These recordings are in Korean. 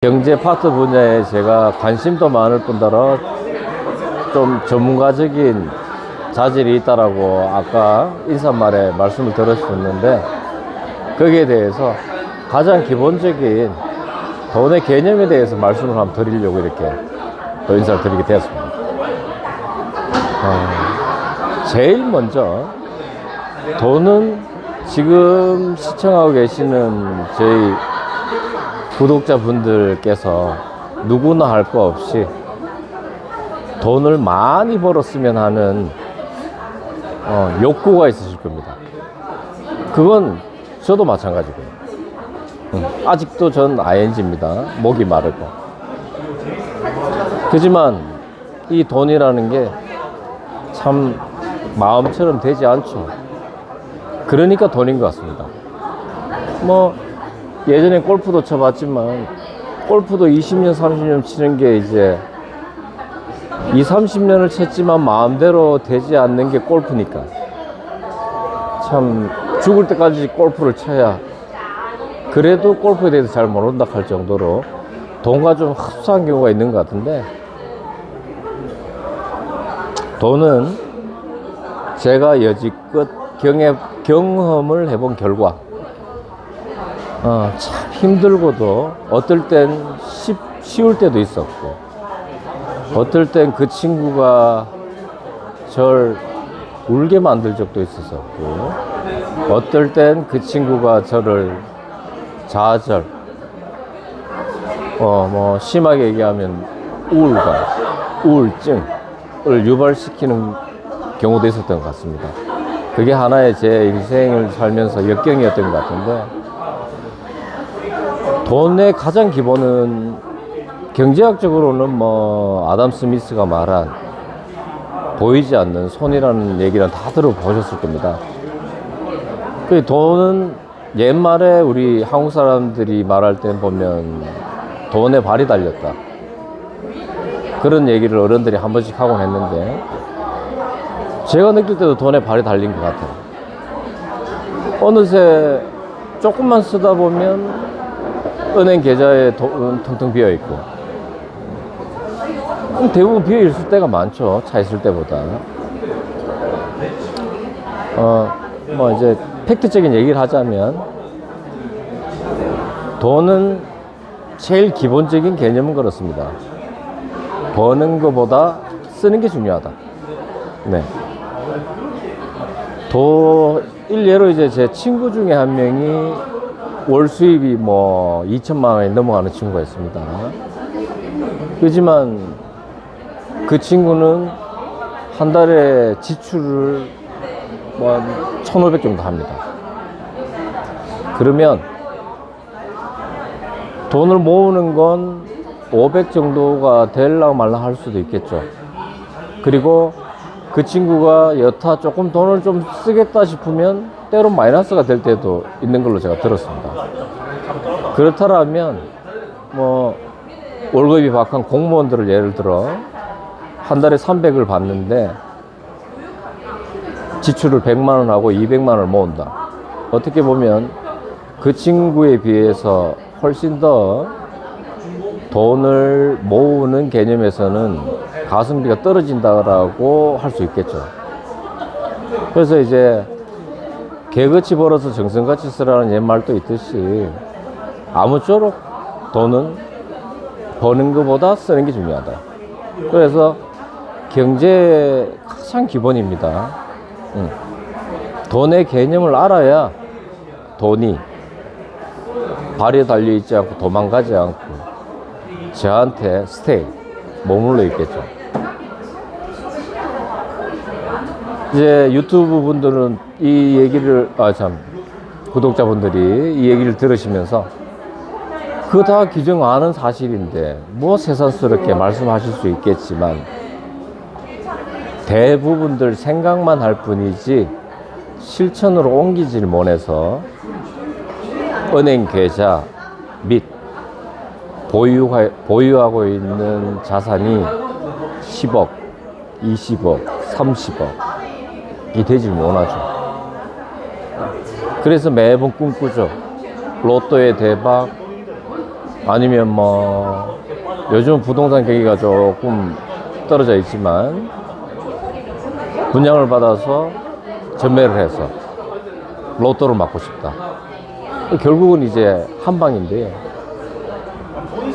경제 파트 분야에 제가 관심도 많을 뿐더러 좀 전문가적인 자질이 있다라고 아까 인사말에 말씀을 드렸었는데, 거기에 대해서 가장 기본적인 돈의 개념에 대해서 말씀을 한번 드리려고 이렇게 또 인사를 드리게 되었습니다. 제일 먼저 돈은 지금 시청하고 계시는 저희 구독자분들께서 누구나 할 거 없이 돈을 많이 벌었으면 하는 욕구가 있으실 겁니다. 그건 저도 마찬가지고요. 아직도 전 ING입니다. 목이 마르고. 하지만 이 돈이라는 게 참 마음처럼 되지 않죠. 그러니까 돈인 것 같습니다. 뭐 예전에 골프도 쳐봤지만 골프도 20년 30년 치는 게 이제 30년을 쳤지만 마음대로 되지 않는 게 골프니까, 참 죽을 때까지 골프를 쳐야 그래도 골프에 대해서 잘 모른다 할 정도로 돈과 좀 흡사한 경우가 있는 것 같은데, 돈은 제가 여지껏 경험을 해본 결과 참 힘들고도 어떨 땐 쉬울 때도 있었고, 어떨 땐 그 친구가 절 울게 만들 적도 있었고, 어떨 땐 그 친구가 저를 좌절, 뭐 심하게 얘기하면 우울감, 우울증을 유발시키는 경우도 있었던 것 같습니다. 그게 하나의 제 인생을 살면서 역경이었던 것 같은데, 돈의 가장 기본은 경제학적으로는 뭐 아담 스미스가 말한 보이지 않는 손이라는 얘기는 다 들어보셨을 겁니다. 그 돈은 옛말에 우리 한국 사람들이 말할 때 보면 돈에 발이 달렸다, 그런 얘기를 어른들이 한 번씩 하곤 했는데, 제가 느낄 때도 돈에 발이 달린 것 같아요. 어느새 조금만 쓰다 보면 은행 계좌에 돈 텅텅 비어 있고, 대부분 비어 있을 때가 많죠. 차 있을 때보다. 뭐 이제 팩트적인 얘기를 하자면, 돈은 제일 기본적인 개념은 그렇습니다. 버는 것보다 쓰는 게 중요하다. 네. 일례로 이제 제 친구 중에 한 명이 월 수입이 뭐 2천만 원이 넘어가는 친구가 있습니다. 그렇지만 그 친구는 한 달에 지출을 뭐 1,500 정도 합니다. 그러면 돈을 모으는 건 500 정도가 될라 말라 할 수도 있겠죠. 그리고 그 친구가 여타 조금 돈을 좀 쓰겠다 싶으면 때로 마이너스가 될 때도 있는 걸로 제가 들었습니다. 그렇다면 뭐 월급이 박한 공무원들을 예를 들어 한 달에 300을 받는데 지출을 100만 원 하고 200만 원을 모은다. 어떻게 보면 그 친구에 비해서 훨씬 더 돈을 모으는 개념에서는 가성비가 떨어진다라고 할 수 있겠죠. 그래서 이제 개같이 벌어서 정성같이 쓰라는 옛말도 있듯이, 아무쪼록 돈은 버는 것보다 쓰는 게 중요하다. 그래서 경제의 가장 기본입니다. 돈의 개념을 알아야 돈이 발에 달려있지 않고 도망가지 않고 저한테 머물러 있겠죠. 이제 유튜브 분들은 이 얘기를, 구독자분들이 이 얘기를 들으시면서 그거 다 규정 아는 사실인데 뭐 새삼스럽게 말씀하실 수 있겠지만, 대부분들 생각만 할 뿐이지 실천으로 옮기질 못해서 은행 계좌 및 보유하고 있는 자산이 10억, 20억, 30억이 되질 못하죠. 그래서 매번 꿈꾸죠. 로또의 대박, 아니면 뭐 요즘 부동산 경기가 조금 떨어져 있지만 분양을 받아서 전매를 해서 로또를 맞고 싶다. 결국은 이제 한방인데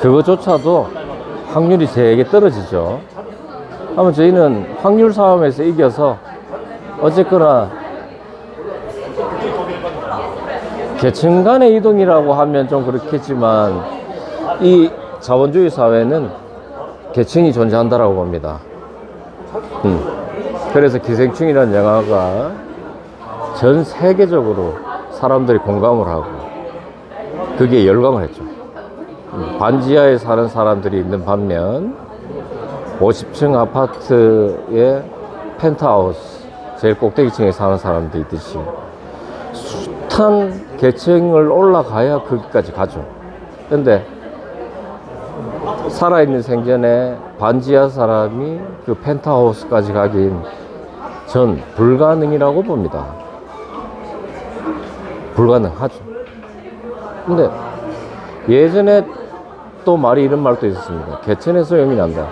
그것조차도 확률이 되게 떨어지죠. 아마 저희는 확률 싸움에서 이겨서 어쨌거나 계층 간의 이동이라고 하면 좀 그렇겠지만 이 자본주의 사회는 계층이 존재한다라고 봅니다. 그래서 기생충이라는 영화가 전 세계적으로 사람들이 공감을 하고 그게 열광을 했죠. 반지하에 사는 사람들이 있는 반면 50층 아파트의 펜트하우스 제일 꼭대기층에 사는 사람도 있듯이 숱한 계층을 올라가야 거기까지 가죠. 근데 살아있는 생전에 반지하 사람이 그 펜트하우스까지 가긴 전 불가능이라고 봅니다. 불가능하죠. 근데 예전에 또 이런 말도 있었습니다. 개천에서 용이 난다.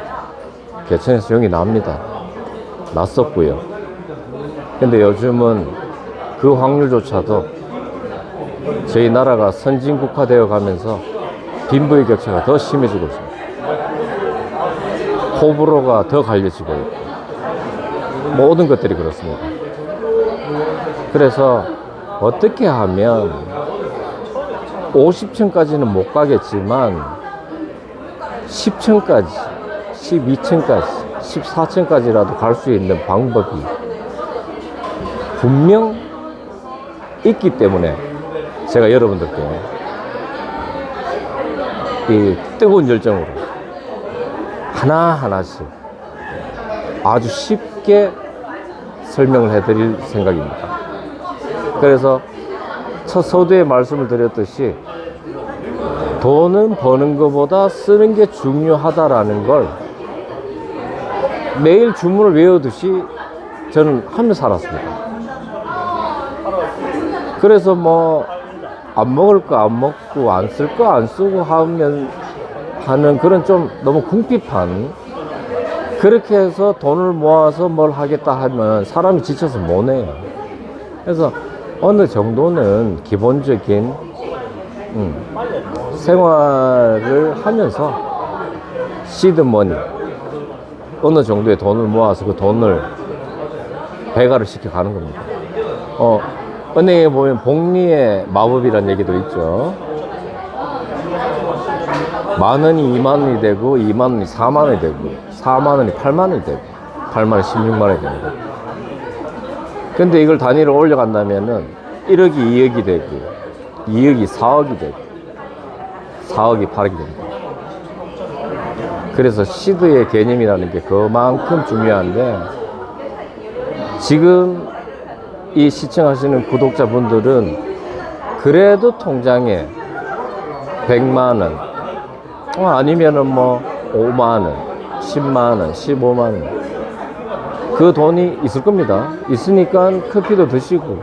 개천에서 용이 납니다. 났었고요. 근데 요즘은 그 확률조차도 저희 나라가 선진국화 되어 가면서 빈부의 격차가 더 심해지고 있습니다. 호불호가 더 갈려지고 있고 모든 것들이 그렇습니다. 그래서 어떻게 하면 50층까지는 못 가겠지만 10층까지, 12층까지, 14층까지라도 갈 수 있는 방법이 분명 있기 때문에 제가 여러분들께 이 뜨거운 열정으로 하나하나씩 아주 쉽게 설명을 해드릴 생각입니다. 그래서 첫 서두에 말씀을 드렸듯이 돈은 버는 것보다 쓰는 게 중요하다라는 걸 매일 주문을 외우듯이 저는 하며 살았습니다. 그래서 뭐 안 먹을 거 안 먹고 안 쓸 거 안 쓰고 하는 그런 좀 너무 궁핍한, 그렇게 해서 돈을 모아서 뭘 하겠다 하면 사람이 지쳐서 못 해요. 그래서 어느 정도는 기본적인 생활을 하면서 시드머니, 어느 정도의 돈을 모아서 그 돈을 배가를 시켜 가는 겁니다. 은행에 보면 복리의 마법이라는 얘기도 있죠. 10,000원이 20,000원이 되고 20,000원이 40,000원이 되고 40,000원이 80,000원이 되고 80,000원이 16,000원이 되는 거예요. 근데 이걸 단위로 올려간다면은 1억이 2억이 되고 2억이 4억이 되고 4억이 8억이 됩니다. 그래서 시드의 개념이라는 게 그만큼 중요한데, 지금 이 시청하시는 구독자분들은 그래도 통장에 100만원 아니면은 뭐 5만원, 10만원, 15만원 그 돈이 있을 겁니다. 있으니까 커피도 드시고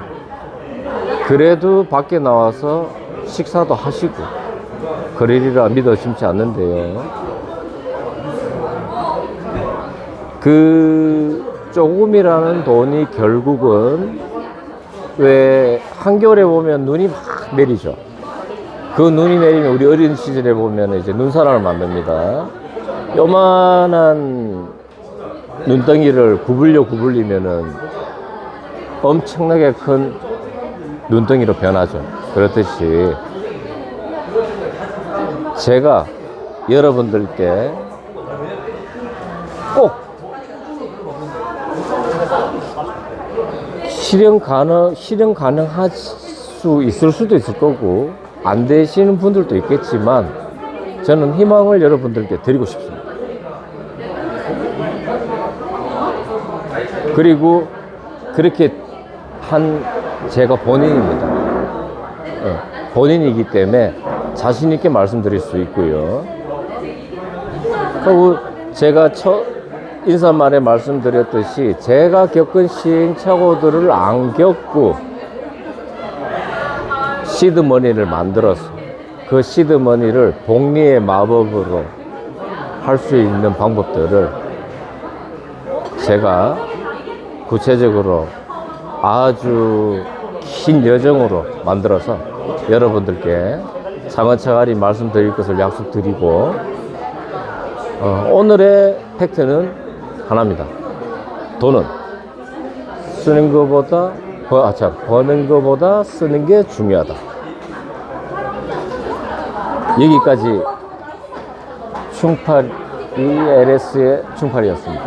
그래도 밖에 나와서 식사도 하시고 그러리라 믿어 심지 않는데요. 그 조금이라는 돈이 결국은 왜 한겨울에 보면 눈이 막 내리죠. 그 눈이 내리면 우리 어린 시절에 보면 이제 눈사람을 만듭니다. 요만한 눈덩이를 구불리면은 엄청나게 큰 눈덩이로 변하죠. 그렇듯이 제가 여러분들께 꼭 실현 가능할 수 있을 수도 있을 거고 안 되시는 분들도 있겠지만 저는 희망을 여러분들께 드리고 싶습니다. 그리고 그렇게 한 제가 본인입니다. 본인이기 때문에 자신 있게 말씀드릴 수 있고요. 그리고 제가 첫 인사말에 말씀드렸듯이 제가 겪은 시행착오들을 안 겪고 시드머니를 만들어서 그 시드머니를 복리의 마법으로 할 수 있는 방법들을 제가 구체적으로 아주 긴 여정으로 만들어서 여러분들께 차근차근히 말씀드릴 것을 약속드리고, 오늘의 팩트는 하나입니다. 돈은 쓰는 것보다 버는 것보다 쓰는 게 중요하다. 여기까지 충팔이 LS의 충팔이었습니다.